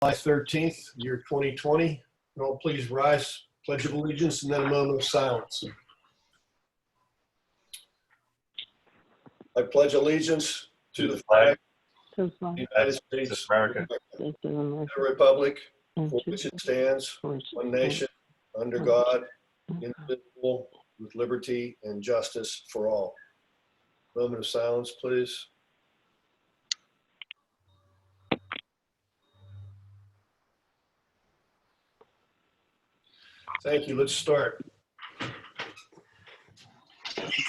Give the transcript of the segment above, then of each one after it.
July 13th, year 2020. All please rise, pledge of allegiance, and then a moment of silence. I pledge allegiance to the flag of the United States of America, and the republic for which it stands, one nation, under God, indivisible, with liberty and justice for all. Moment of silence, please. Thank you. Let's start.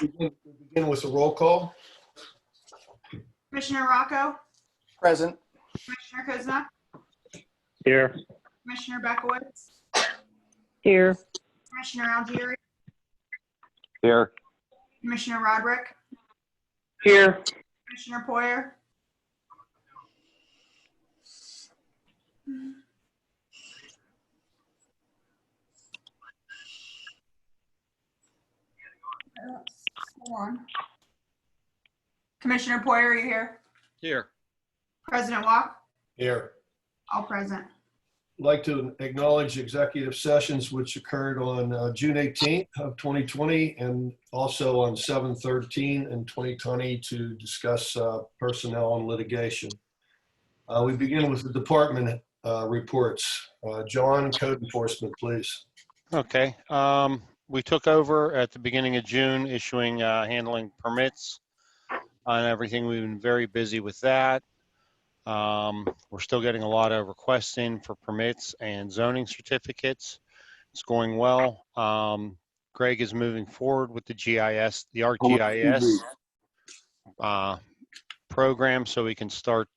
We begin with a roll call. Commissioner Rocco? Present. Commissioner Kozma? Here. Commissioner Bekowitz? Here. Commissioner Algieri? Here. Commissioner Roderick? Here. Commissioner Poyer? Hold on. Commissioner Poyer, are you here? Here. President Walk? Here. All present. I'd like to acknowledge executive sessions which occurred on June 18th of 2020 and also on 7/13 in 2020 to discuss personnel and litigation. We begin with the department reports. John, code enforcement, please. Okay. We took over at the beginning of June, issuing, handling permits on everything. We've been very busy with that. We're still getting a lot of requests in for permits and zoning certificates. It's going well. Greg is moving forward with the GIS, the ArcGIS program, so we can start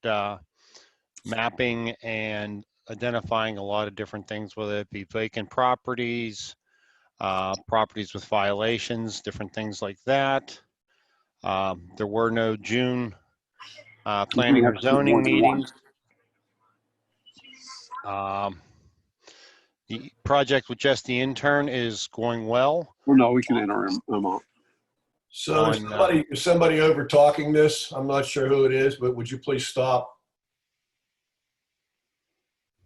mapping and identifying a lot of different things, whether it be vacant properties, properties with violations, different things like that. There were no June planning or zoning meetings. The project with Jess the intern is going well. Well, no, we can enter him on. So is somebody over talking this? I'm not sure who it is, but would you please stop?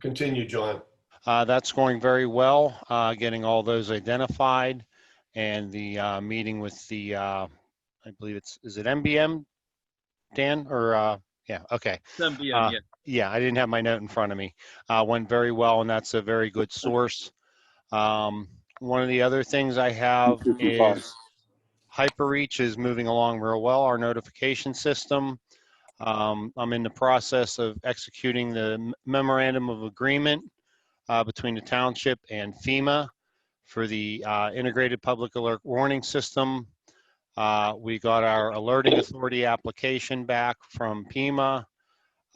Continue, John. That's going very well, getting all those identified, and the meeting with the, I believe is it MBM, Dan? Or, yeah, okay. MBM, yeah. Yeah, I didn't have my note in front of me. Went very well, and that's a very good source. One of the other things I have is HyperReach is moving along real well, our notification system. I'm in the process of executing the memorandum of agreement between the township and FEMA for the integrated public alert warning system. We got our alerting authority application back from FEMA.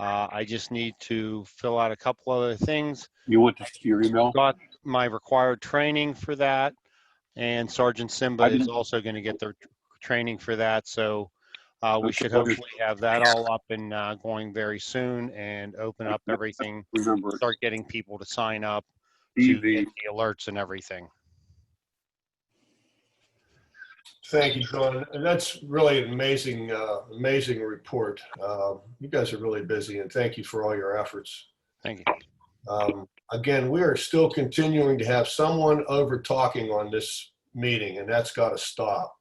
I just need to fill out a couple other things. You went to your email? Got my required training for that, and Sergeant Simba is also going to get their training for that. So we should hopefully have that all up and going very soon and open up everything. Start getting people to sign up to get the alerts and everything. Thank you, John. And that's really an amazing, amazing report. You guys are really busy, and thank you for all your efforts. Thank you. Again, we are still continuing to have someone over talking on this meeting, and that's got to stop.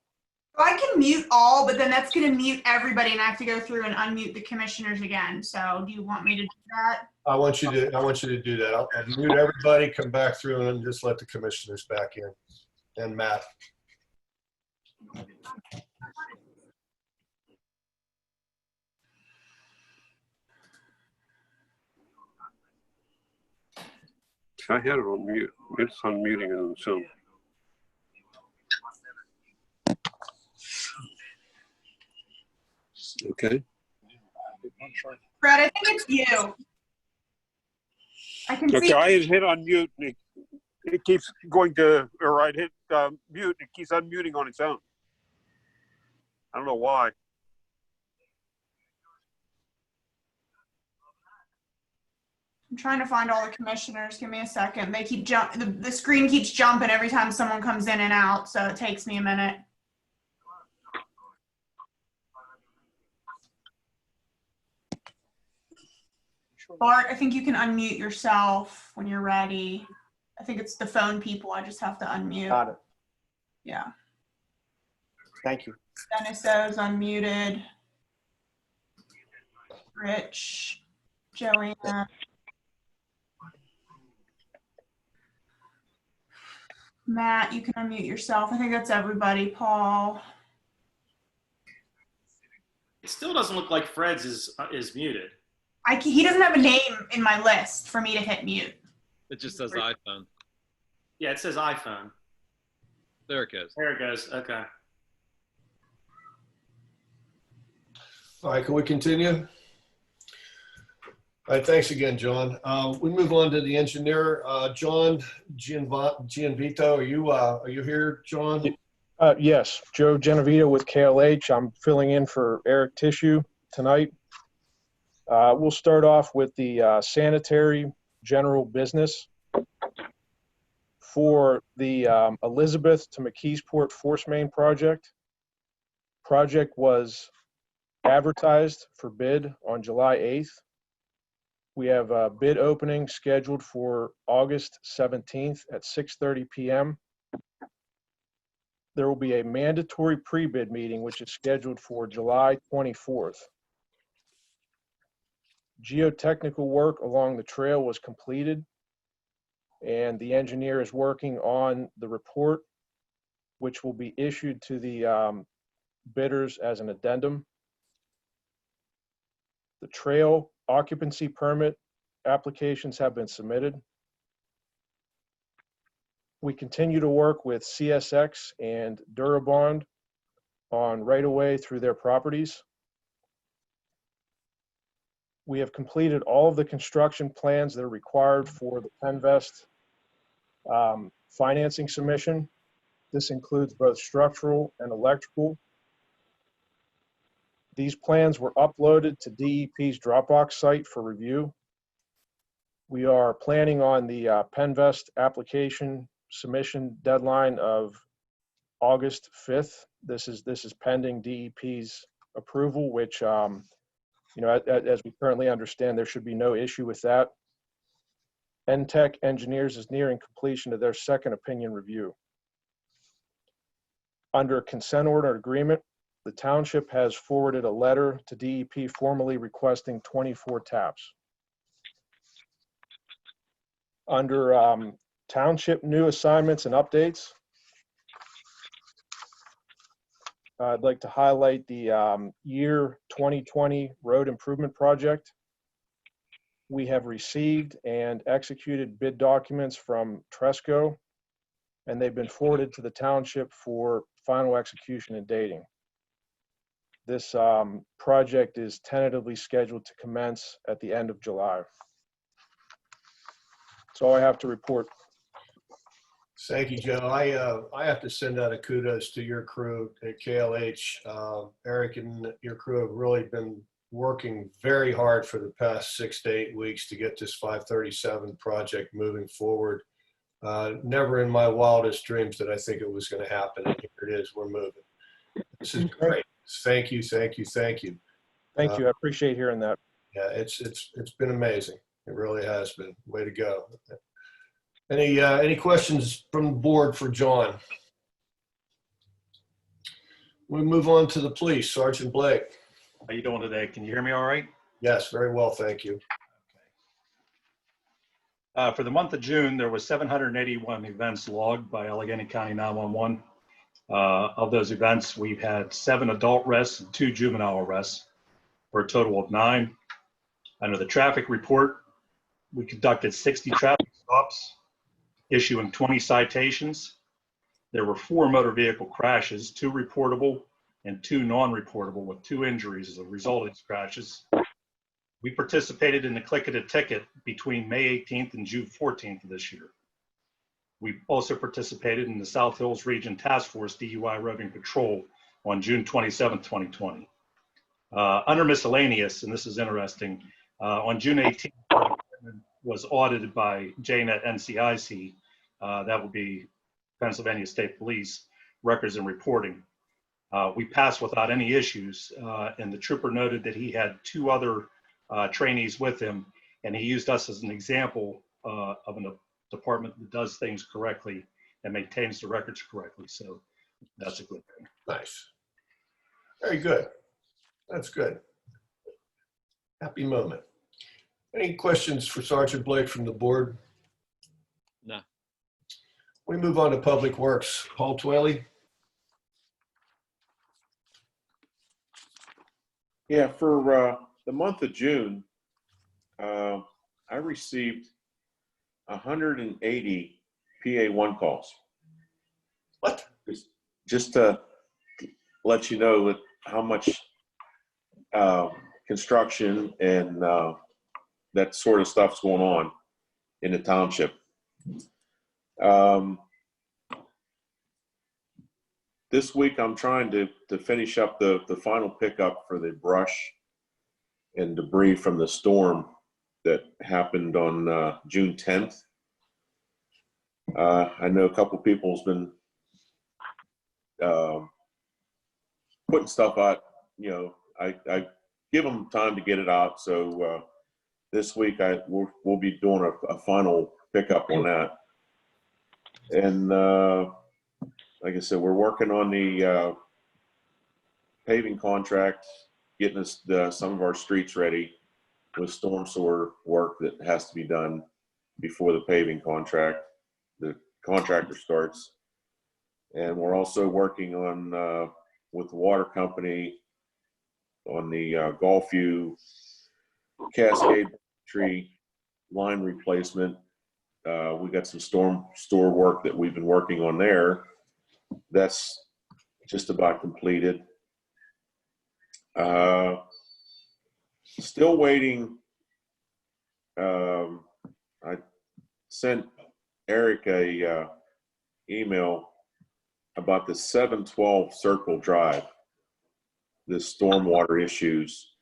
I can mute all, but then that's going to mute everybody, and I have to go through and unmute the commissioners again. So do you want me to do that? I want you to do that. I'll mute everybody, come back through, and just let the commissioners back in. And Matt. I had it on mute. It's unmuting on Zoom. Okay. Fred, I think it's you. I can see. Okay, I hit unmute and it keeps going to, or I hit mute, it keeps unmuting on its own. I don't know why. I'm trying to find all the commissioners. Give me a second. They keep the screen keeps jumping every time someone comes in and out, so it takes me a minute. Bart, I think you can unmute yourself when you're ready. I think it's the phone people. I just have to unmute. Got it. Yeah. Thank you. Dennis O's unmuted. Rich, Joanna. Matt, you can unmute yourself. I think that's everybody. Paul. It still doesn't look like Fred's is muted. He doesn't have a name in my list for me to hit mute. It just says iPhone. Yeah, it says iPhone. There it goes. There it goes. Okay. All right, can we continue? All right, thanks again, John. We move on to the engineer, John Gianvito. Are you here, John? Yes, Joe Genovito with KLH. I'm filling in for Eric Tissue tonight. We'll start off with the sanitary general business. For the Elizabeth to McKeesport Force Main project. Project was advertised for bid on July 8th. We have a bid opening scheduled for August 17th at 6:30 p.m. There will be a mandatory pre-bid meeting, which is scheduled for July 24th. Geotechnical work along the trail was completed, and the engineer is working on the report, which will be issued to the bidders as an addendum. The trail occupancy permit applications have been submitted. We continue to work with CSX and Durabond on right-of-way through their properties. We have completed all of the construction plans that are required for the Penvest financing submission. This includes both structural and electrical. These plans were uploaded to DEP's Dropbox site for review. We are planning on the Penvest application submission deadline of August 5th. This is pending DEP's approval, which, as we currently understand, there should be no issue with that. NTEC Engineers is nearing completion of their second opinion review. Under a consent order agreement, the township has forwarded a letter to DEP formally requesting 24 taps. Under township new assignments and updates, I'd like to highlight the year 2020 road improvement project. We have received and executed bid documents from Tresco, and they've been forwarded to the township for final execution and dating. This project is tentatively scheduled to commence at the end of July. That's all I have to report. Thank you, Joe. I have to send out a kudos to your crew at KLH. Eric and your crew have really been working very hard for the past 6 to 8 weeks to get this 537 project moving forward. Never in my wildest dreams did I think it was going to happen. And here it is, we're moving. This is great. Thank you, thank you, thank you. Thank you. I appreciate hearing that. Yeah, it's been amazing. It really has been. Way to go. Any questions from the board for John? We move on to the police. Sergeant Blake. How you doing today? Can you hear me all right? Yes, very well, thank you. For the month of June, there was 781 events logged by Allegheny County 911. Of those events, we've had 7 adult arrests and 2 juvenile arrests, for a total of 9. Under the traffic report, we conducted 60 traffic stops, issuing 20 citations. There were 4 motor vehicle crashes, 2 reportable and 2 non-reportable, with 2 injuries as a result of these crashes. We participated in the Click It a Ticket between May 18th and June 14th of this year. We also participated in the South Hills Region Task Force DUI Roving Patrol on June 27th, 2020. Under miscellaneous, and this is interesting, on June 18th, was audited by JNet NCIC, that would be Pennsylvania State Police, records and reporting. We passed without any issues, and the trooper noted that he had 2 other trainees with him And he used us as an example of a department that does things correctly and maintains the records correctly. So that's a good thing. Nice. Very good. That's good. Happy moment. Any questions for Sergeant Blake from the board? No. We move on to Public Works. Paul Twaley? Yeah, for the month of June, I received 180 PA1 calls. What? Just to let you know that how much construction and that sort of stuff's going on in the township. This week, I'm trying to finish up the final pickup for the brush and debris from the storm that happened on June 10th. I know a couple people's been putting stuff out. You know, I give them time to get it out. So this week, we'll be doing a final pickup on that. And like I said, we're working on the paving contract, getting us some of our streets ready with storm sewer work that has to be done before the paving contract, the contractor starts. And we're also working on with the water company on the Gulfview Cascade tree line replacement. We got some storm store work that we've been working on there. That's just about completed. Still waiting. I sent Eric a email about the 712 Circle Drive, the stormwater issues.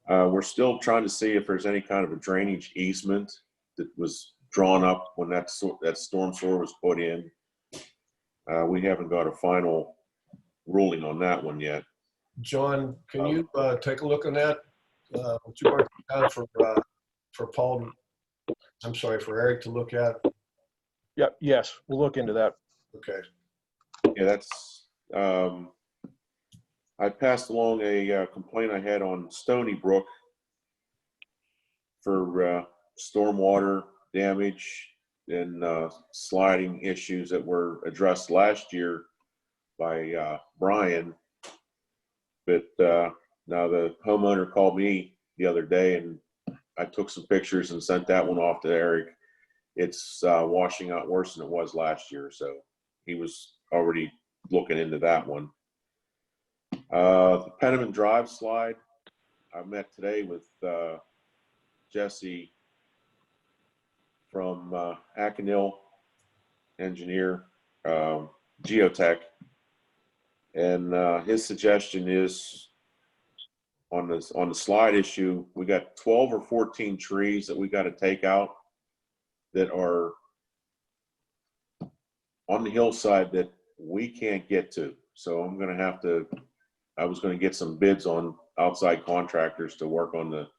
We're still trying to see if there's any kind of a drainage easement that was drawn up when that storm sewer was put in. We haven't got a final ruling on that one yet. John, can you take a look on that? Would you mark it down for Paul, I'm sorry, for Eric to look at? Yep, yes, we'll look into that. Okay. Yeah, that's, I passed along a complaint I had on Stony Brook for stormwater damage and sliding issues that were addressed last year by Brian. But now the homeowner called me the other day and I took some pictures and sent that one off to Eric. It's washing out worse than it was last year. So he was already looking into that one. The Penniman Drive slide, I met today with Jesse from Aconil Engineer, Geotech. And his suggestion is on the slide issue, we got 12 or 14 trees that we got to take out that are on the hillside that we can't get to. So I'm going to have to, I was going to get some bids on outside contractors to work on the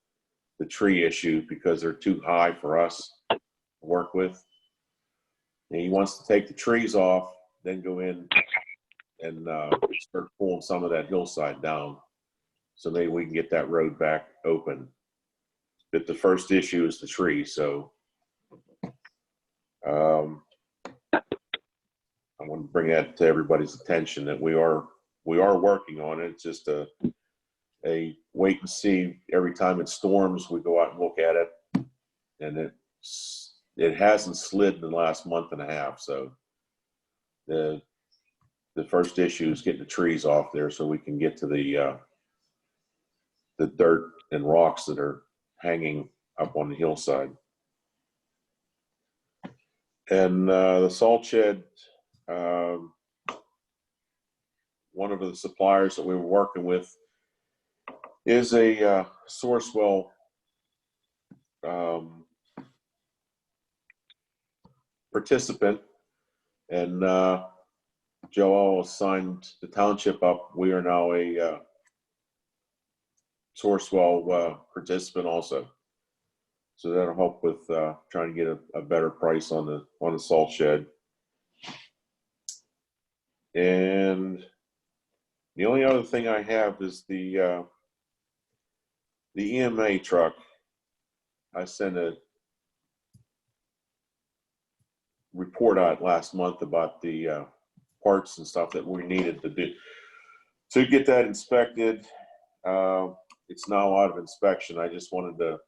tree issue because they're too high for us to work with. And he wants to take the trees off, then go in and start pulling some of that hillside down. So maybe we can get that road back open. But the first issue is the tree. So I want to bring that to everybody's attention that we are working on it. It's just a wait and see. Every time it storms, we go out and look at it, and it hasn't slid in the last month and a half. So the first issue is getting the trees off there so we can get to the dirt and rocks that are hanging up on the hillside. And the salt shed, one of the suppliers that we were working with is a Sourcewell participant, and Joel signed the township up. We are now a Sourcewell participant also. So that'll help with trying to get a better price on the salt shed. And the only other thing I have is the EMA truck. I sent a report out last month about the parts and stuff that we needed to do to get that inspected. It's now out of inspection. I just wanted to,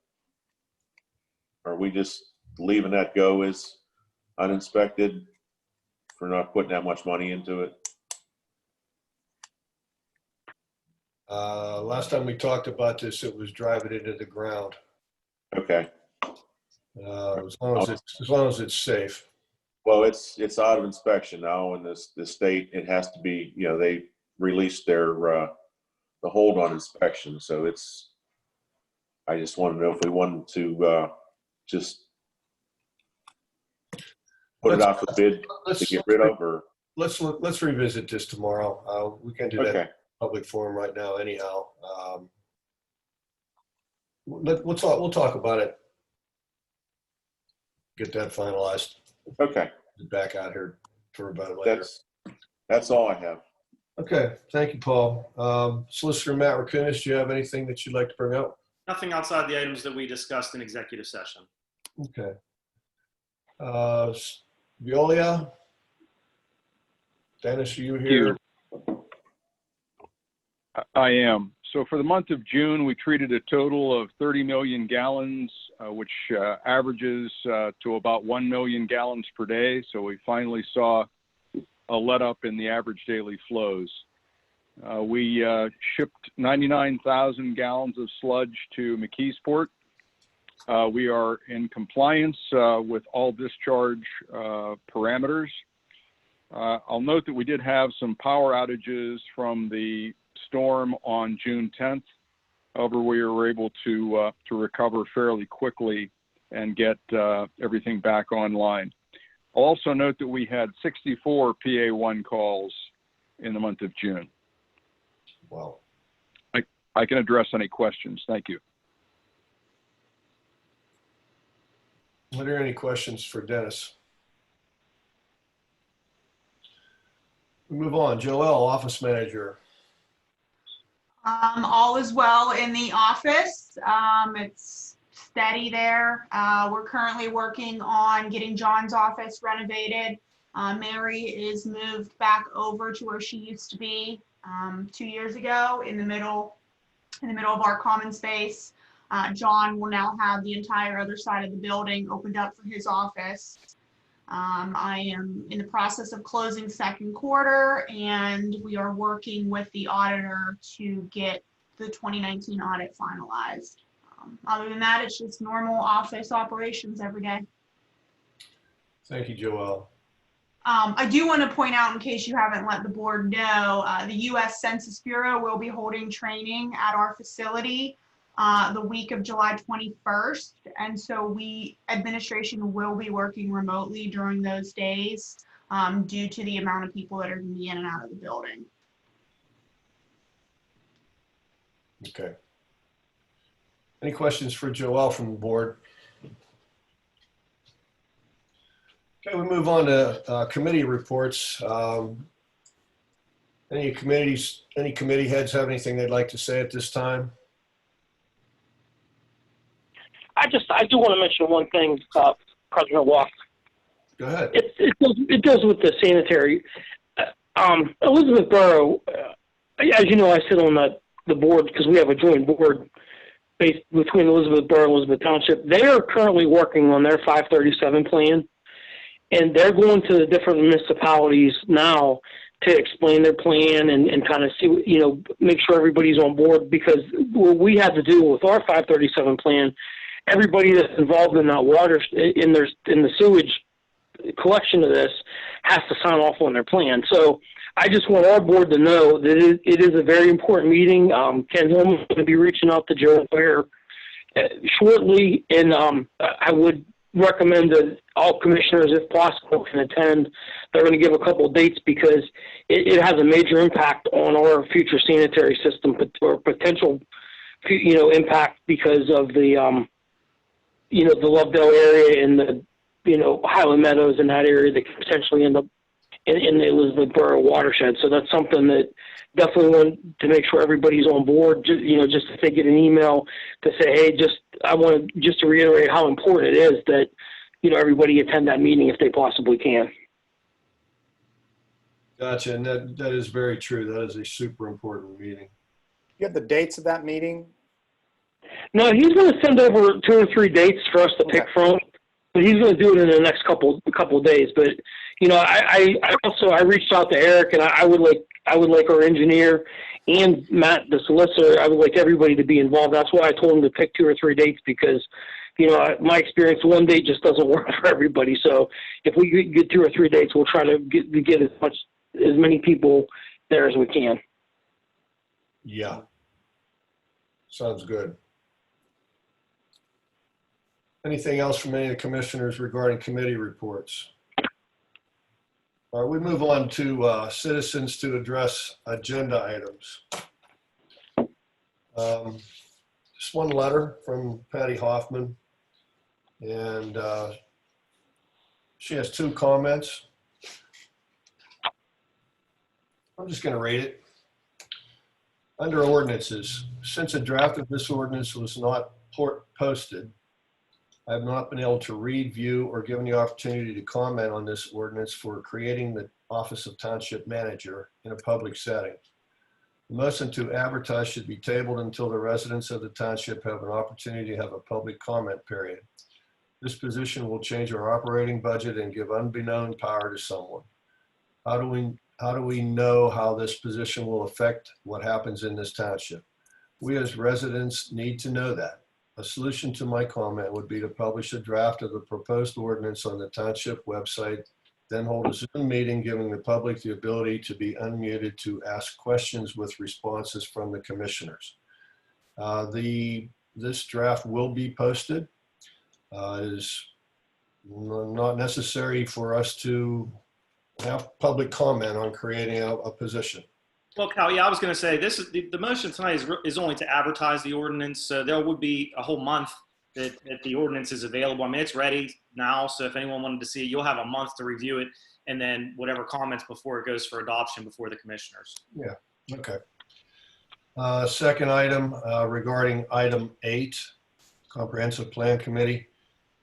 are we just leaving that go as uninspected for not putting that much money into it? Last time we talked about this, it was driving into the ground. Okay. As long as it's safe. Well, it's out of inspection now, and the state, it has to be, you know, they released their the hold on inspection. So I just want to know if we wanted to just put it out for bid to get rid of, or Let's revisit this tomorrow. We can do that in okay. public forum right now anyhow. We'll talk about it. Get that finalized. Okay. Back out here for about later. That's all I have. Okay, thank you, Paul. Solicitor Matt Rakunas, do you have anything that you'd like to bring up? Nothing outside the items that we discussed in executive session. Okay. Veolia? Dennis, are you here? I am. So for the month of June, we treated a total of 30 million gallons, which averages to about 1 million gallons per day. So we finally saw a let up in the average daily flows. We shipped 99,000 gallons of sludge to McKeesport. We are in compliance with all discharge parameters. I'll note that we did have some power outages from the storm on June 10th. However, we were able to recover fairly quickly and get everything back online. I'll also note that we had 64 PA1 calls in the month of June. Wow. I can address any questions. Thank you. Are there any questions for Dennis? We move on. Joelle, office manager. All is well in the office. It's steady there. We're currently working on getting John's office renovated. Mary is moved back over to where she used to be 2 years ago in the middle of our common space. John will now have the entire other side of the building opened up for his office. I am in the process of closing second quarter, and we are working with the auditor to get the 2019 audit finalized. Other than that, it's just normal office operations every day. Thank you, Joelle. I do want to point out, in case you haven't let the board know, the U.S. Census Bureau will be holding training at our facility the week of July 21st. And so administration will be working remotely during those days due to the amount of people that are going to be in and out of the building. Okay. Any questions for Joelle from the board? Okay, we move on to committee reports. Any committee heads have anything they'd like to say at this time? I do want to mention one thing, President Walk. Go ahead. It does with the sanitary. Elizabeth Borough, as you know, I sit on the board because we have a joint board based between Elizabeth Borough and Elizabeth Township. They are currently working on their 537 plan, and they're going to the different municipalities now to explain their plan and kind of see, make sure everybody's on board, because what we have to do with our 537 plan, everybody that's involved in that water, in the sewage collection of this, has to sign off on their plan. So I just want our board to know that it is a very important meeting. Ken Hillman is going to be reaching out to Joe Ware shortly, and I would recommend that all commissioners, if possible, can attend. They're going to give a couple of dates because it has a major impact on our future sanitary system, or potential, impact because of the the Lovedale area and the, Highland Meadows and that area that could potentially end up in the Elizabeth Borough watershed. So that's something that definitely want to make sure everybody's on board. Just if they get an email to say, hey, I want to reiterate how important it is that, everybody attend that meeting if they possibly can. Gotcha. And that is very true. That is a super important meeting. You have the dates of that meeting? No, he's going to send over 2 or 3 dates for us to pick from. But he's going to do it in the next couple of days. But I reached out to Eric, and I would like our engineer and Matt, the solicitor. I would like everybody to be involved. That's why I told him to pick 2 or 3 dates because, my experience, one date just doesn't work for everybody. So if we get 2 or 3 dates, we'll try to get as many people there as we can. Yeah. Sounds good. Anything else from any of the commissioners regarding committee reports? All right, we move on to citizens to address agenda items. Just one letter from Patty Hoffman, and she has 2 comments. I'm just going to read it. Under ordinances, since a draft of this ordinance was not posted, I have not been able to read, view, or given the opportunity to comment on this ordinance for creating the office of Township Manager in a public setting. The motion to advertise should be tabled until the residents of the township have an opportunity to have a public comment period. This position will change our operating budget and give unbeknown power to someone. How do we know how this position will affect what happens in this township? We as residents need to know that. A solution to my comment would be to publish a draft of the proposed ordinance on the township website, then hold a Zoom meeting giving the public the ability to be unmuted to ask questions with responses from the commissioners. This draft will be posted. It is not necessary for us to have public comment on creating a position. Well, Cal, yeah, I was going to say this is the motion tonight is only to advertise the ordinance. So there would be a whole month that the ordinance is available. I mean, it's ready now. So if anyone wanted to see it, you'll have a month to review it, and then whatever comments before it goes for adoption before the commissioners. Yeah. Okay. Second item regarding item 8, Comprehensive Plan Committee.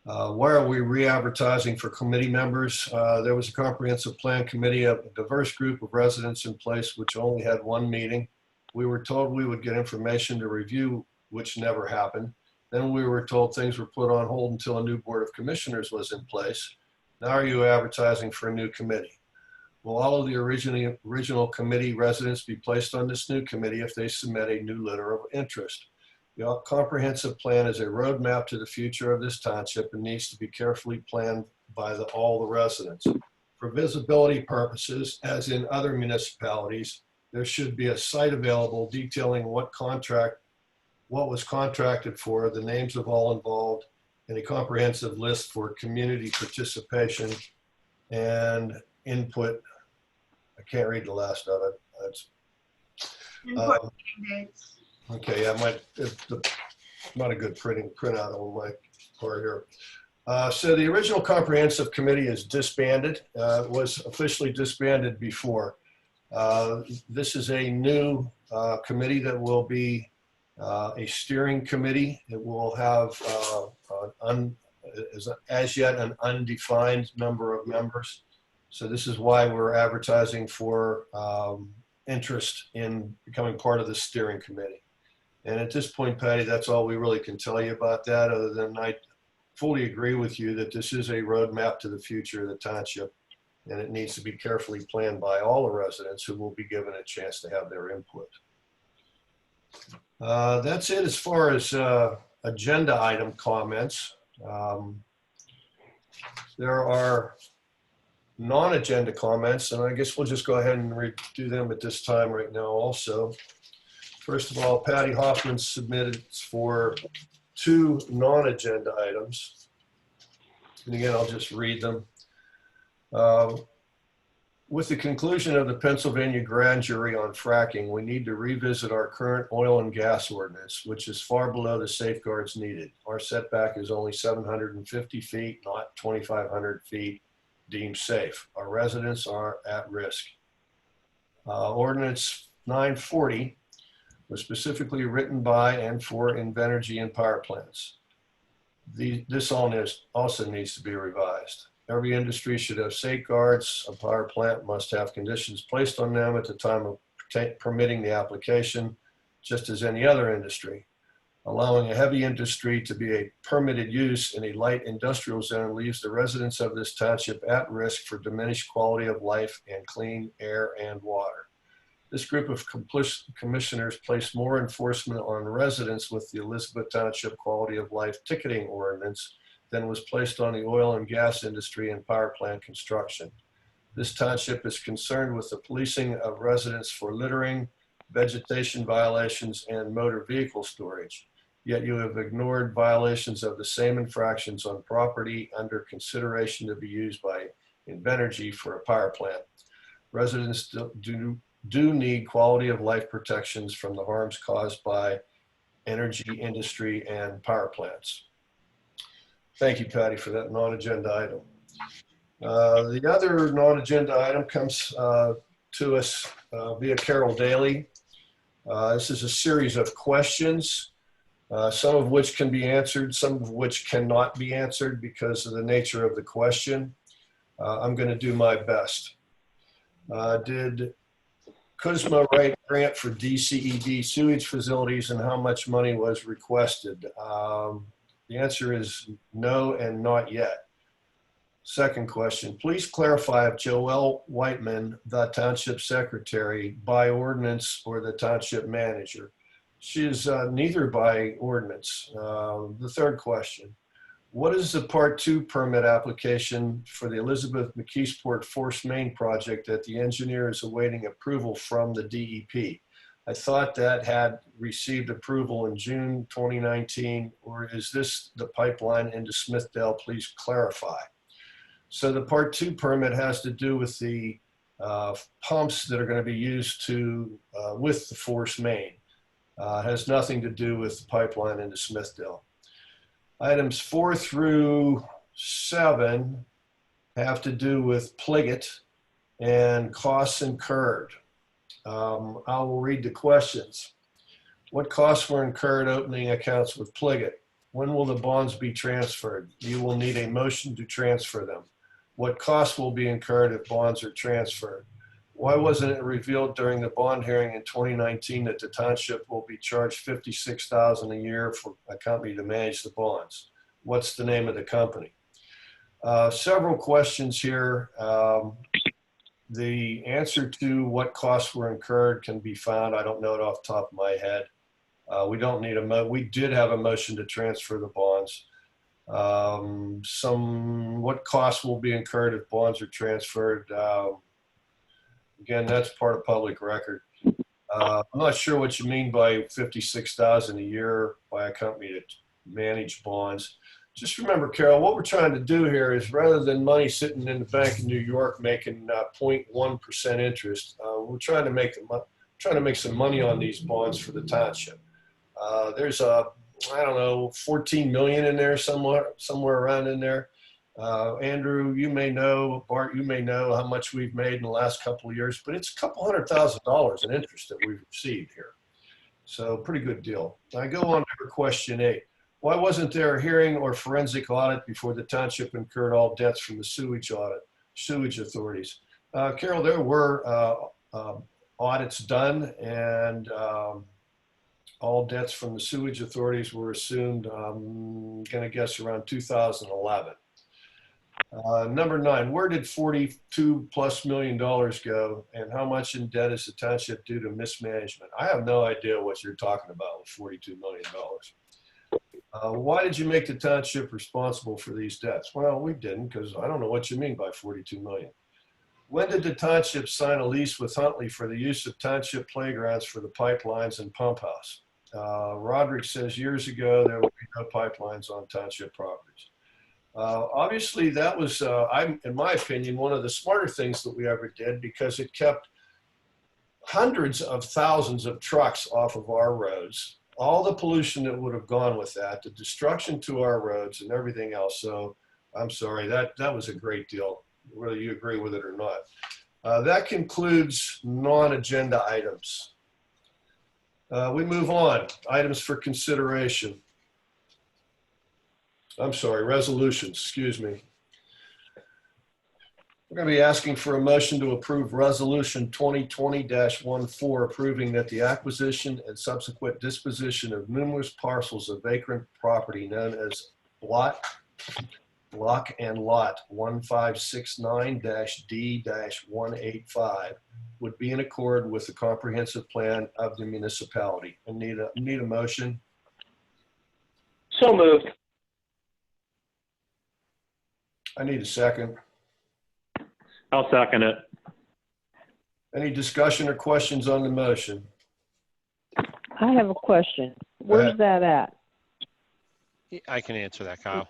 Why are we re-advertising for committee members? There was a comprehensive plan committee, a diverse group of residents in place, which only had 1 meeting. We were told we would get information to review, which never happened. Then we were told things were put on hold until a new board of commissioners was in place. Now are you advertising for a new committee? Will all of the original committee residents be placed on this new committee if they submit a new letter of interest? The comprehensive plan is a roadmap to the future of this township and needs to be carefully planned by all the residents. For visibility purposes, as in other municipalities, there should be a site available detailing what was contracted for, the names of all involved, and a comprehensive list for community participation and input. I can't read the last of it. That's Input meeting dates. okay. Yeah, not a good printout on my part here. So the original comprehensive committee is disbanded. It was officially disbanded before. This is a new committee that will be a steering committee. It will have as yet an undefined number of members. So this is why we're advertising for interest in becoming part of the steering committee. And at this point, Patty, that's all we really can tell you about that, other than I fully agree with you that this is a roadmap to the future of the township, and it needs to be carefully planned by all the residents who will be given a chance to have their input. That's it as far as agenda item comments. There are non-agenda comments, and I guess we'll just go ahead and do them at this time right now also. First of all, Patty Hoffman submitted for 2 non-agenda items. And again, I'll just read them. With the conclusion of the Pennsylvania grand jury on fracking, we need to revisit our current oil and gas ordinance, which is far below the safeguards needed. Our setback is only 750 feet, not 2,500 feet deemed safe. Our residents are at risk. Ordinance 940 was specifically written by and for Invenergy and power plants. This also needs to be revised. Every industry should have safeguards. A power plant must have conditions placed on them at the time of permitting the application, just as any other industry. Allowing a heavy industry to be a permitted use in a light industrial zone leaves the residents of this township at risk for diminished quality of life and clean air and water. This group of commissioners placed more enforcement on residents with the Elizabeth Township Quality of Life Ticketing Ordinance than was placed on the oil and gas industry and power plant construction. This township is concerned with the policing of residents for littering, vegetation violations, and motor vehicle storage. Yet you have ignored violations of the same infractions on property under consideration to be used by Invenergy for a power plant. Residents do need quality of life protections from the harms caused by energy industry and power plants. Thank you, Patty, for that non-agenda item. The other non-agenda item comes to us via Carol Daly. This is a series of questions, some of which can be answered, some of which cannot be answered because of the nature of the question. I'm going to do my best. Did Kuzma write grant for DCED sewage facilities and how much money was requested? The answer is no and not yet. Second question, please clarify if Joelle Whiteman, the township secretary, by ordinance or the township manager. She is neither by ordinance. The third question, what is the Part 2 permit application for the Elizabeth McKeesport Force Main project that the engineer is awaiting approval from the DEP? I thought that had received approval in June 2019, or is this the pipeline into Smithdale? Please clarify. So the Part 2 permit has to do with the pumps that are going to be used to with the Force Main. Has nothing to do with the pipeline into Smithdale. Items 4 through 7 have to do with Pliget and costs incurred. I will read the questions. What costs were incurred opening accounts with Pliget? When will the bonds be transferred? You will need a motion to transfer them. What costs will be incurred if bonds are transferred? Why wasn't it revealed during the bond hearing in 2019 that the township will be charged $56,000 a year for a company to manage the bonds? What's the name of the company? Several questions here. The answer to what costs were incurred can be found. I don't know it off the top of my head. We don't need we did have a motion to transfer the bonds. What costs will be incurred if bonds are transferred? Again, that's part of public record. I'm not sure what you mean by $56,000 a year by a company to manage bonds. Just remember, Carol, what we're trying to do here is rather than money sitting in the Bank of New York making 0.1% interest, we're trying to make some money on these bonds for the township. There's I don't know, 14 million in there somewhere around in there. Andrew, you may know, Bart, you may know how much we've made in the last couple of years, but it's a couple $100,000 in interest that we've received here. So pretty good deal. I go on to question 8. Why wasn't there a hearing or forensic audit before the township incurred all debts from the sewage authorities? Carol, there were audits done, and all debts from the sewage authorities were assumed, I'm going to guess around 2011. Number 9, where did $42+ million go, and how much in debt is the township due to mismanagement? I have no idea what you're talking about with $42 million. Why did you make the township responsible for these debts? Well, we didn't, because I don't know what you mean by $42 million. When did the township sign a lease with Huntley for the use of township playgrounds for the pipelines and pump house? Roderick says years ago there will be no pipelines on township properties. Obviously, that was, in my opinion, one of the smarter things that we ever did because it kept hundreds of thousands of trucks off of our roads. All the pollution that would have gone with that, the destruction to our roads and everything else. So I'm sorry, that was a great deal, whether you agree with it or not. That concludes non-agenda items. We move on. Items for consideration. I'm sorry, resolutions, excuse me. We're going to be asking for a motion to approve Resolution 2020-14, approving that the acquisition and subsequent disposition of numerous parcels of vacant property known as Block and Lot 1569-D-185 would be in accord with the comprehensive plan of the municipality. I need a motion. So moved. I need a second. I'll second it. Any discussion or questions on the motion? I have a question. Where's that at? I can answer that, Kyle.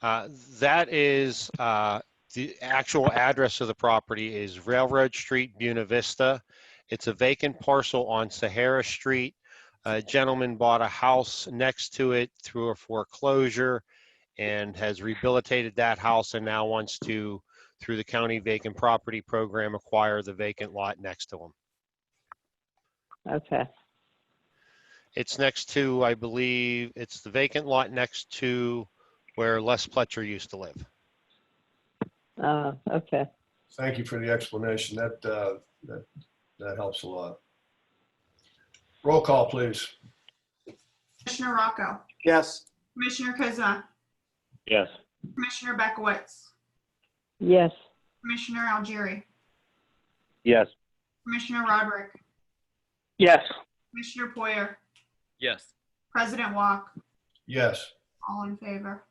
That is, the actual address of the property is Railroad Street, Buena Vista. It's a vacant parcel on Sahara Street. A gentleman bought a house next to it through a foreclosure and has rehabilitated that house and now wants to, through the county vacant property program, acquire the vacant lot next to him. Okay. It's next to, I believe, it's the vacant lot next to where Les Pletcher used to live. Okay. Thank you for the explanation. That helps a lot. Roll call, please. Commissioner Rocco, Yes. Commissioner Kuzma, Yes. Commissioner Bekowitz, Yes. Commissioner Algieri, Yes. Commissioner Roderick, Yes. Commissioner Poyer, Yes. President Walk, Yes. all in favor.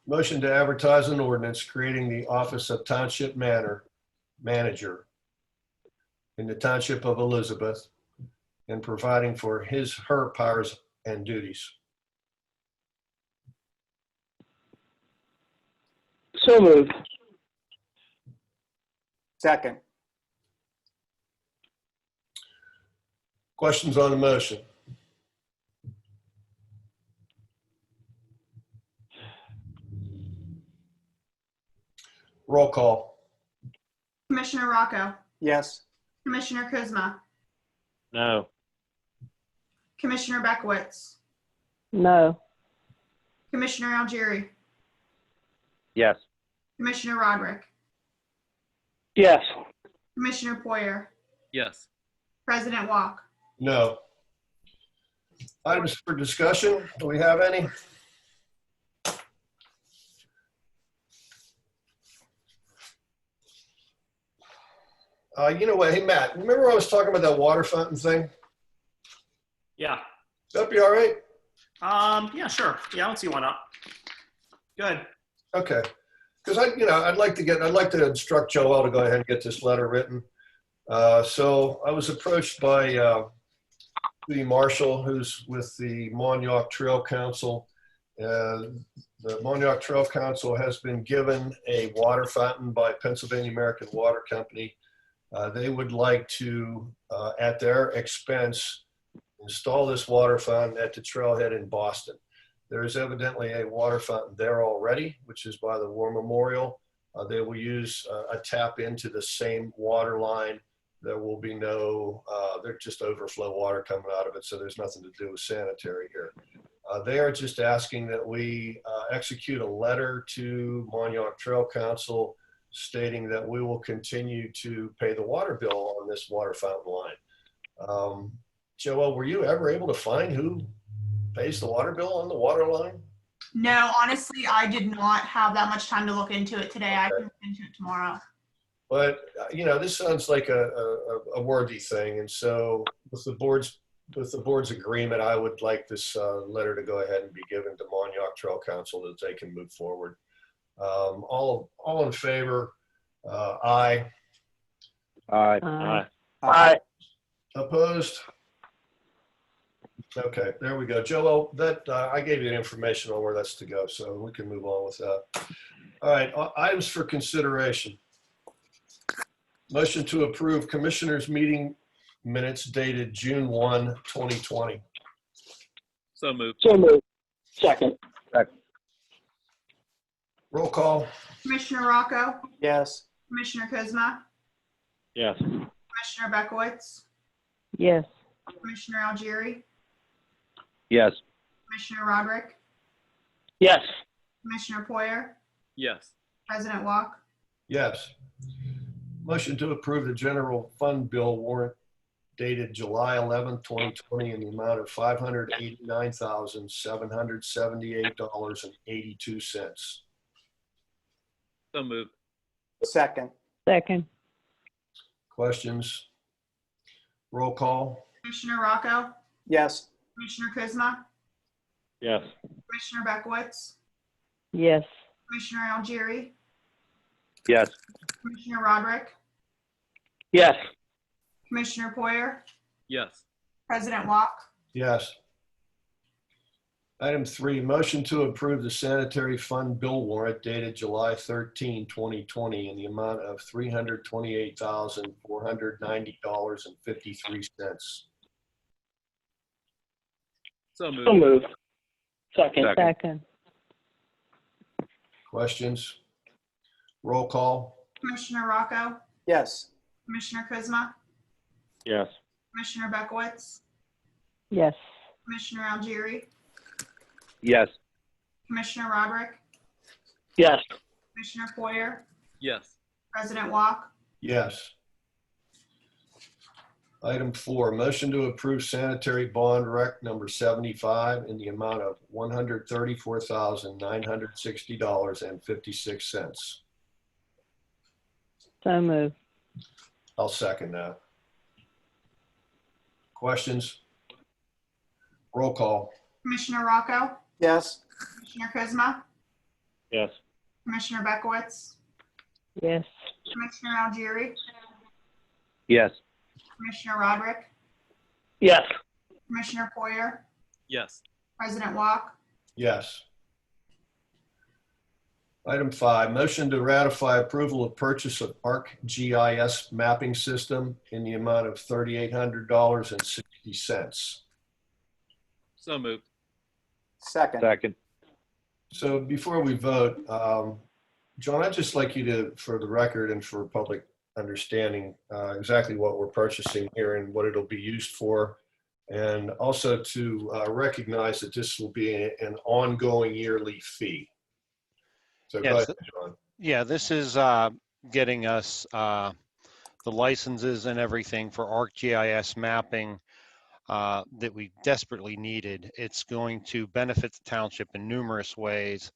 Motion to advertise an ordinance creating the office of Township Manager in the Township of Elizabeth and providing for her powers and duties. So moved. Second. Questions on the motion? Roll call. Commissioner Rocco, Yes. Commissioner Kuzma, No. Commissioner Bekowitz, No. Commissioner Algieri, Yes. Commissioner Roderick, Yes. Commissioner Poyer, Yes. President Walk. No. Items for discussion. Do we have any? You know what? Hey, Matt, remember I was talking about that water fountain thing? Yeah. That'd be all right? Yeah, sure. Yeah, I don't see why not. Good. Okay. Because I'd like to instruct Joel to go ahead and get this letter written. So I was approached by Judy Marshall, who's with the Montauk Trail Council. The Montauk Trail Council has been given a water fountain by Pennsylvania American Water Company. They would like to, at their expense, install this water fountain at the trailhead in Boston. There is evidently a water fountain there already, which is by the War Memorial. They will use a tap into the same water line. There will be no, there's just overflow water coming out of it, so there's nothing to do with sanitary here. They are just asking that we execute a letter to Montauk Trail Council stating that we will continue to pay the water bill on this water fountain line. Joel, were you ever able to find who pays the water bill on the water line? No, honestly, I did not have that much time to look into it today. I can look into it tomorrow. But, this sounds like a worthy thing. And so with the board's agreement, I would like this letter to go ahead and be given to Montauk Trail Council that they can move forward. All in favor? Aye. Aye. Aye. Aye. Opposed? Okay, there we go. Joel, that, I gave you the information on where that's to go, so we can move on with that. All right, items for consideration. Motion to approve commissioners' meeting minutes dated June 1, 2020. So moved. So moved. Second. Roll call. Commissioner Rocco, Yes. Commissioner Kuzma, Yes. Commissioner Bekowitz, Yes. Commissioner Algieri, Yes. Commissioner Roderick, Yes. Commissioner Poyer, Yes. President Walk. Yes. Motion to approve the general fund bill warrant dated July 11, 2020 in the amount of $589,778.82. So moved. Second. Second. Questions? Roll call. Commissioner Rocco, Yes. Commissioner Kuzma, Yes. Commissioner Bekowitz, Yes. Commissioner Algieri, Yes. Commissioner Roderick, Yes. Commissioner Poyer, Yes. President Walk. Yes. Item 3, motion to approve the sanitary fund bill warrant dated July 13, 2020 in the amount of $328,490.53. So So moved. moved. Second. Second. Questions? Roll call. Commissioner Rocco, Yes. Commissioner Kuzma, Yes. Commissioner Bekowitz, Yes. Commissioner Algieri, Yes. Commissioner Roderick, Yes. Commissioner Poyer, Yes. President Walk. Yes. Item 4, motion to approve sanitary bond rec number 75 in the amount of $134,960.56. So moved. I'll second that. Questions? Roll call. Commissioner Rocco, Yes. Commissioner Kuzma, Yes. Commissioner Bekowitz, Yes. Commissioner Algieri, Yes. Commissioner Roderick, Yes. Commissioner Poyer, Yes. President Walk. Yes. Item 5, motion to ratify approval of purchase of ArcGIS mapping system in the amount of $3,800.60. So moved. Second. Second. So before we vote, John, I'd just like you to, for the record and for public understanding, exactly what we're purchasing here and what it'll be used for. And also to recognize that this will be an ongoing yearly fee. So go Yes. ahead, John. Yeah, this is getting us the licenses and everything for ArcGIS mapping that we desperately needed. It's going to benefit the township in numerous ways,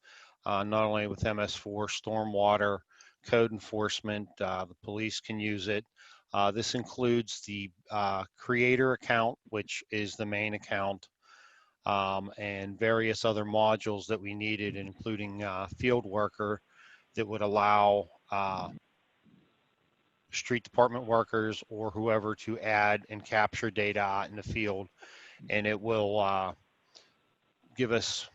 not only with MS4, stormwater, code enforcement, the police can use it. This includes the creator account, which is the main account, and various other modules that we needed, including field worker that would allow street department workers or whoever to add and capture data out in the field. And it will give us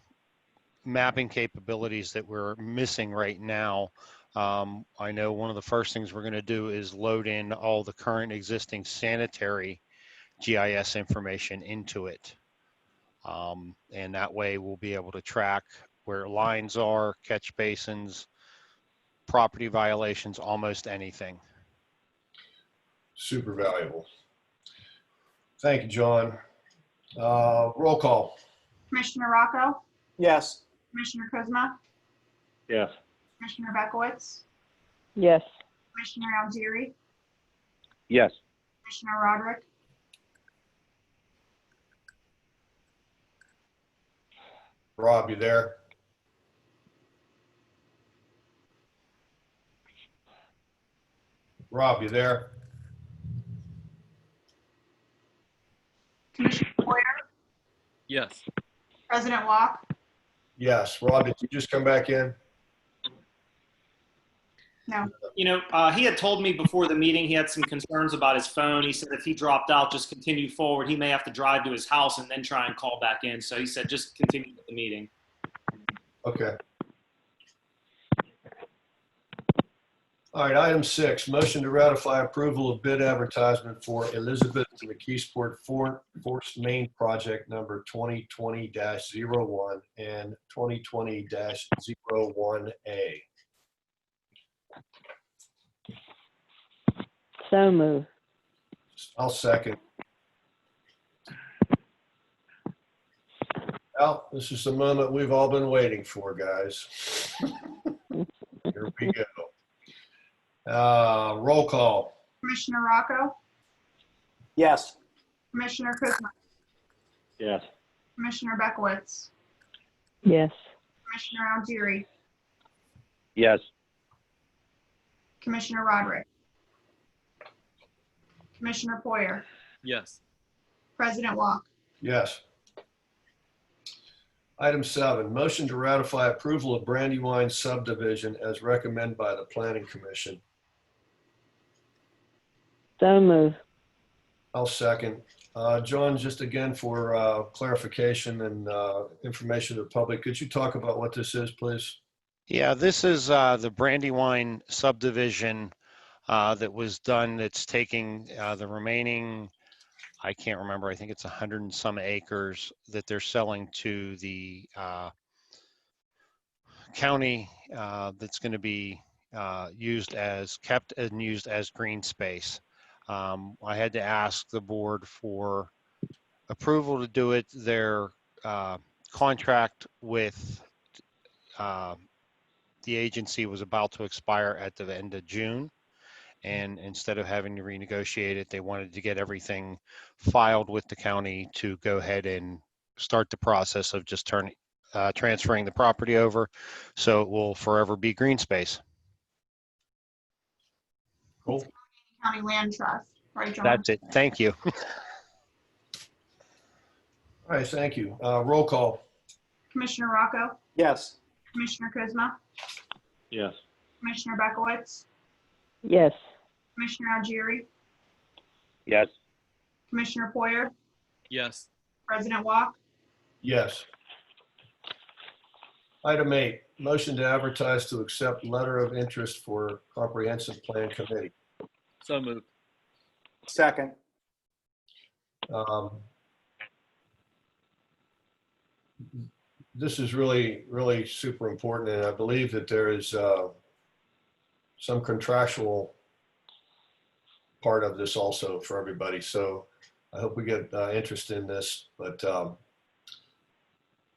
mapping capabilities that we're missing right now. I know one of the first things we're going to do is load in all the current existing sanitary GIS information into it. And that way we'll be able to track where lines are, catch basins, property violations, almost anything. Super valuable. Thank you, John. Roll call. Commissioner Rocco, Yes. Commissioner Kuzma, Yes. Commissioner Bekowitz, Yes. Commissioner Algieri, Yes. Commissioner Roderick, Rob, you there? Rob, you there? Commissioner Poyer, Yes. President Walk. Yes. Rob, did you just come back in? No. You know, he had told me before the meeting he had some concerns about his phone. He said if he dropped out, just continue forward. He may have to drive to his house and then try and call back in. So he said just continue with the meeting. Okay. All right, item 6, motion to ratify approval of bid advertisement for Elizabeth McKeesport Force Main Project number 2020-01 and 2020-01A. So moved. I'll second. Well, this is the moment we've all been waiting for, guys. Here we go. Roll call. Commissioner Rocco? Yes. Commissioner Kuzma? Yes. Commissioner Bekowitz? Yes. Commissioner Algieri? Yes. Commissioner Roderick? Commissioner Poyer? Yes. President Walk? Yes. Item 7, motion to ratify approval of Brandywine subdivision as recommended by the Planning Commission. So moved. I'll second. John, just again for clarification and information to the public, could you talk about what this is, please? Yeah, this is the Brandywine subdivision that was done. That's taking the remaining, I can't remember, I think it's 100 and some acres that they're selling to the county that's going to be kept and used as green space. I had to ask the board for approval to do it. Their contract with the agency was about to expire at the end of June. And instead of having to renegotiate it, they wanted to get everything filed with the county to go ahead and start the process of just transferring the property over. So it will forever be green space. Cool. County Land Trust, right, John? That's it. Thank you. All right, thank you. Roll call. Commissioner Rocco? Yes. Commissioner Kuzma? Yes. Commissioner Bekowitz? Yes. Commissioner Algieri? Yes. Commissioner Poyer? Yes. President Walk? Yes. Item 8, motion to advertise to accept letter of interest for comprehensive plan committee. So moved. Second. This is really, really super important, and I believe that there is some contractual part of this also for everybody. So I hope we get interest in this, but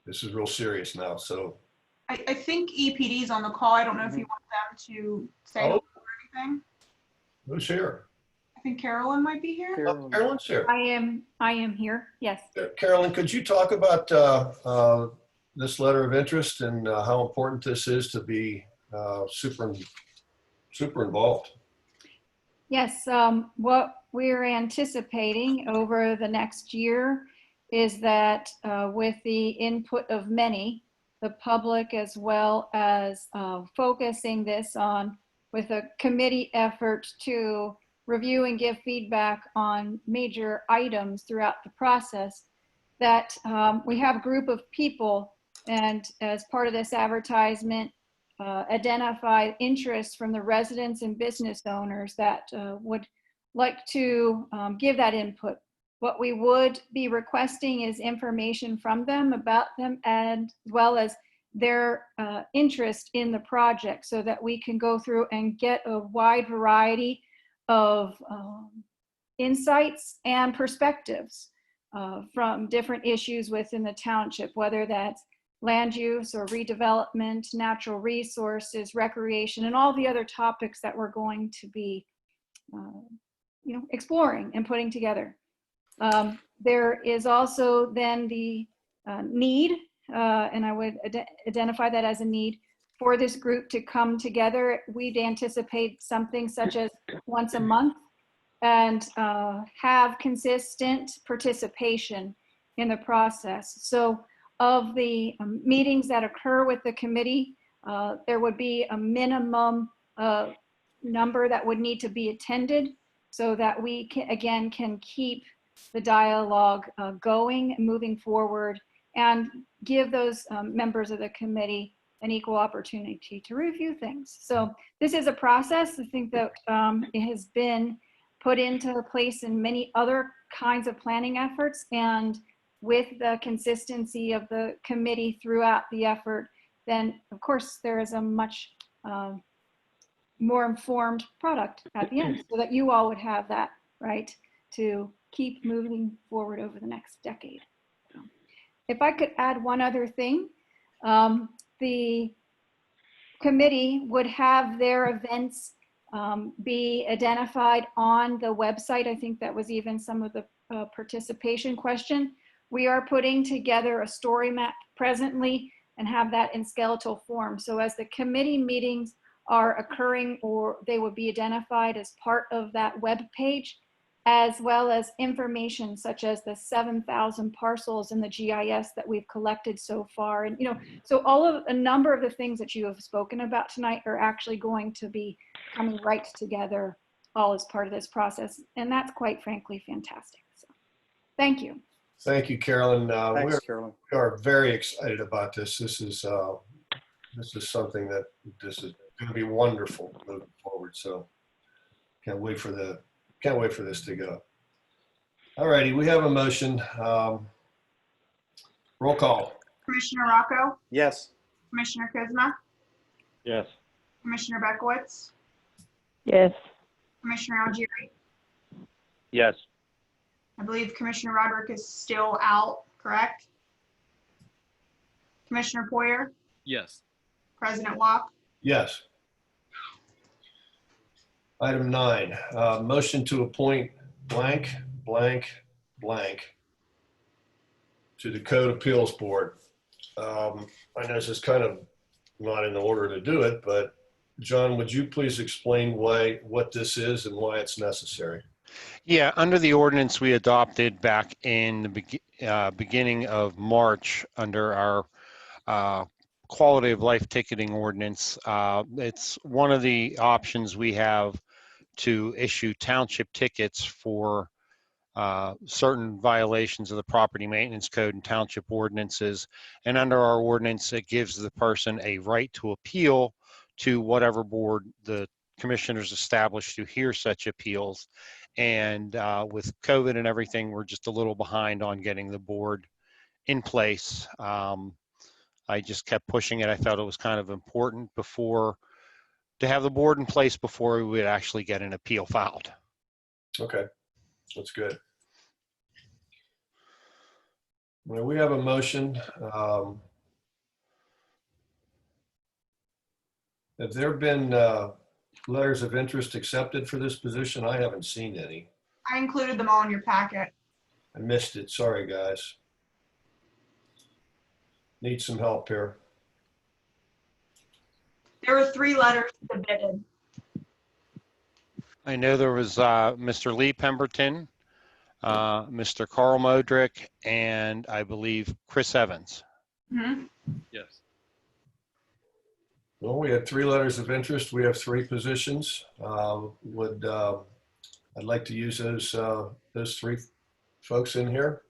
this is real serious now. So I think EPD's on the call. I don't know if you want them to say Oh. anything. who's here? I think Carolyn might be here. Oh, Carolyn's here. I am here, yes. Carolyn, could you talk about this letter of interest and how important this is to be super involved? Yes, what we're anticipating over the next year is that with the input of many, the public as well as focusing this on with a committee effort to review and give feedback on major items throughout the process, that we have a group of people, and as part of this advertisement, identify interest from the residents and business owners that would like to give that input. What we would be requesting is information from them about them, and as well as their interest in the project, so that we can go through and get a wide variety of insights and perspectives from different issues within the township, whether that's land use or redevelopment, natural resources, recreation, and all the other topics that we're going to be exploring and putting together. There is also then the need, and I would identify that as a need for this group to come together. We'd anticipate something such as once a month and have consistent participation in the process. So of the meetings that occur with the committee, there would be a minimum number that would need to be attended so that we can, again, can keep the dialogue going, moving forward, and give those members of the committee an equal opportunity to review things. So this is a process, I think, that it has been put into place in many other kinds of planning efforts, and with the consistency of the committee throughout the effort, then of course there is a much more informed product at the end, so that you all would have that right to keep moving forward over the next decade. If I could add one other thing, the committee would have their events be identified on the website. I think that was even some of the participation question. We are putting together a story map presently and have that in skeletal form. So as the committee meetings are occurring, or they will be identified as part of that web page, as well as information such as the 7,000 parcels in the GIS that we've collected so far. And, so a number of the things that you have spoken about tonight are actually going to be coming right together, all as part of this process. And that's quite frankly fantastic. So thank you. Thank you, Carolyn. Thanks, Carolyn. We are very excited about this. This is something that this is going to be wonderful moving forward. So can't wait for this to go. All righty, we have a motion. Roll call. Commissioner Rocco? Yes. Commissioner Kuzma? Yes. Commissioner Bekowitz? Yes. Commissioner Algieri? Yes. I believe Commissioner Roderick is still out, correct? Commissioner Poyer? Yes. President Walk? Yes. Item 9, motion to appoint blank, blank, blank to the Code Appeals Board. I know this is kind of not in the order to do it, but John, would you please explain what this is and why it's necessary? Yeah, under the ordinance we adopted back in the beginning of March under our quality of life ticketing ordinance, it's one of the options we have to issue township tickets for certain violations of the property maintenance code and township ordinances. And under our ordinance, it gives the person a right to appeal to whatever board the commissioners established to hear such appeals. And with COVID and everything, we're just a little behind on getting the board in place. I just kept pushing it. I felt it was kind of important to have the board in place before we would actually get an appeal filed. Okay, that's good. Well, we have a motion. Have there been letters of interest accepted for this position? I haven't seen any. I included them all in your packet. I missed it. Sorry, guys. Need some help here. There were 3 letters submitted. I know there was Mr. Lee Pemberton, Mr. Carl Modrick, and I believe Chris Evans. Mhm. Yes. Well, we had 3 letters of interest. We have 3 positions. I'd like to use those 3 folks in here.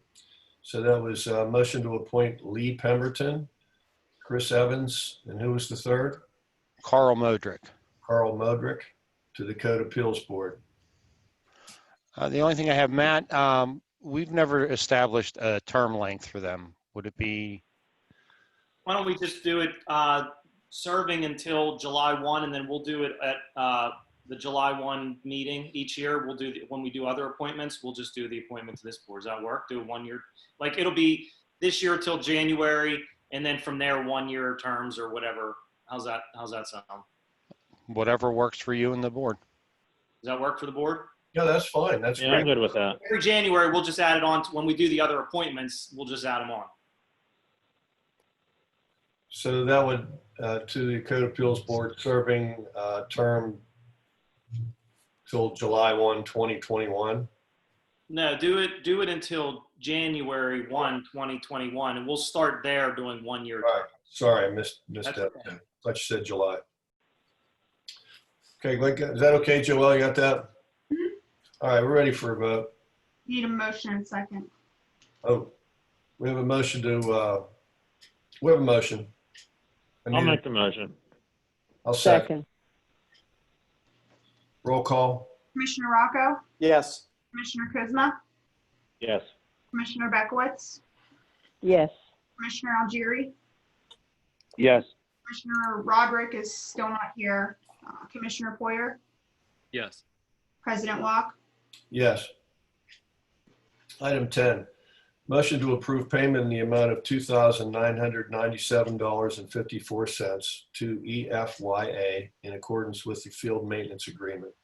So that was a motion to appoint Lee Pemberton, Chris Evans, and who was the third? Carl Modrick. Carl Modrick to the Code Appeals Board. The only thing I have, Matt, we've never established a term length for them. Would it be? Why don't we just do it serving until July 1, and then we'll do it at the July 1 meeting each year. We'll do, when we do other appointments, we'll just do the appointment to this board. Does that work? Do a 1 year, like it'll be this year till January, and then from there 1 year terms or whatever. How's that sound? Whatever works for you and the board. Does that work for the board? Yeah, that's fine. That's Yeah, great. I'm good with that. Every January, we'll just add it on to, when we do the other appointments, we'll just add them on. So that would, to the Code Appeals Board, serving term till July 1, 2021. No, do it until January 1, 2021, and we'll start there doing 1 year. Right. Sorry, I missed That's that. okay. I thought you said July. Okay, is that okay, Joelle? You got that? Mhm. All right, we're ready for a vote. Need a motion and second. Oh, we have a motion to, we have a motion. I I'll need a- make the motion. I'll second. Second. Roll call. Commissioner Rocco? Yes. Commissioner Kuzma? Yes. Commissioner Bekowitz? Yes. Commissioner Algieri? Yes. Commissioner Roderick is still not here. Commissioner Poyer? Yes. President Walk? Yes. Item 10, motion to approve payment in the amount of $2,997.54 to EFYA in accordance with the field maintenance agreement.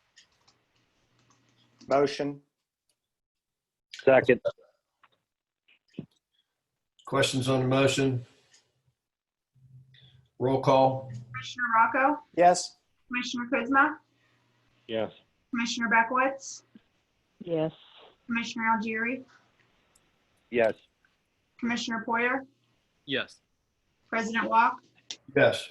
Motion. Second. Questions on the motion? Roll call. Commissioner Rocco? Yes. Commissioner Kuzma? Yes. Commissioner Bekowitz? Yes. Commissioner Algieri? Yes. Commissioner Poyer? Yes. President Walk? Yes.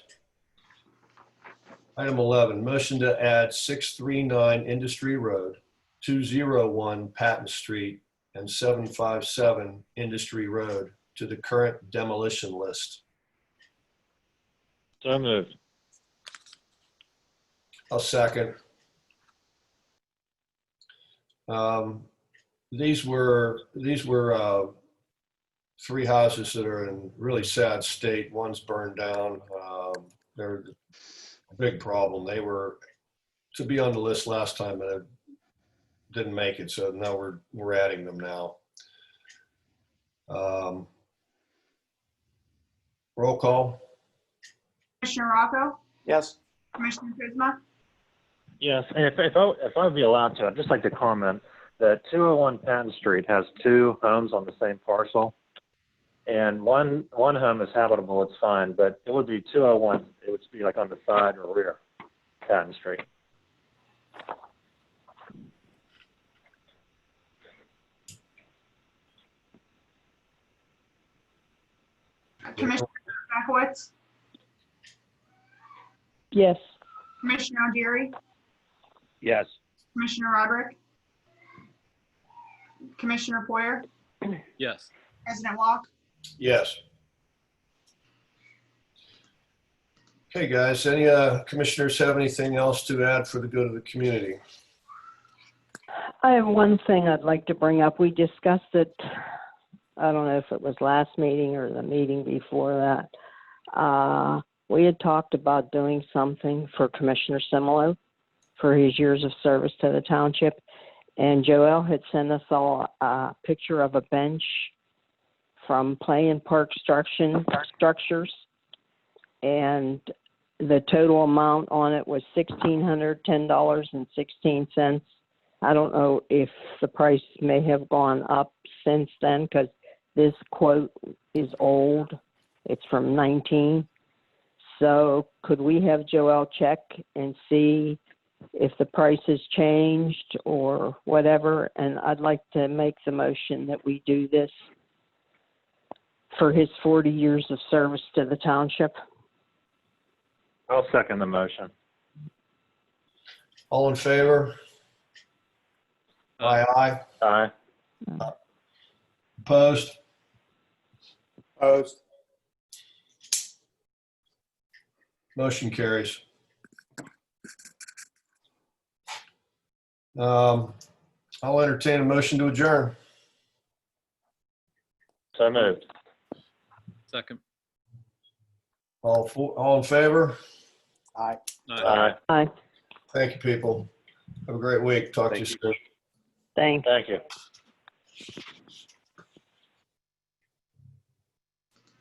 Item 11, motion to add 639 Industry Road, 201 Patton Street, and 757 Industry Road to the current demolition list. So moved. I'll second. These were three houses that are in really sad state. One's burned down. They're a big problem. They were to be on the list last time and it didn't make it. So now we're adding them now. Roll call. Commissioner Rocco? Yes. Commissioner Kuzma? Yes, and if I'd be allowed to, I'd just like to comment that 201 Patton Street has two homes on the same parcel. And one home is habitable, it's fine, but it would be 201, it would be like on the side or rear, Patton Street. Commissioner Bekowitz? Yes. Commissioner Algieri? Yes. Commissioner Roderick? Commissioner Poyer? Yes. President Walk? Yes. Okay, guys, any commissioners have anything else to add for the good of the community? I have one thing I'd like to bring up. We discussed it, I don't know if it was last meeting or the meeting before that. We had talked about doing something for Commissioner Similo for his years of service to the township. And Joelle had sent us all a picture of a bench from Play and Park Structures. And the total amount on it was $1,610.16. I don't know if the price may have gone up since then because this quote is old. It's from 19. So could we have Joelle check and see if the price has changed or whatever? And I'd like to make the motion that we do this for his 40 years of service to the township. I'll second the motion. All in favor? Aye, aye. Aye. Opposed? Opposed. Motion carries. I'll entertain a motion to adjourn. So moved. Second. All in favor? Aye. Aye. Aye. Thank you, people. Have a great week. Talk to you soon. Thanks. Thank you.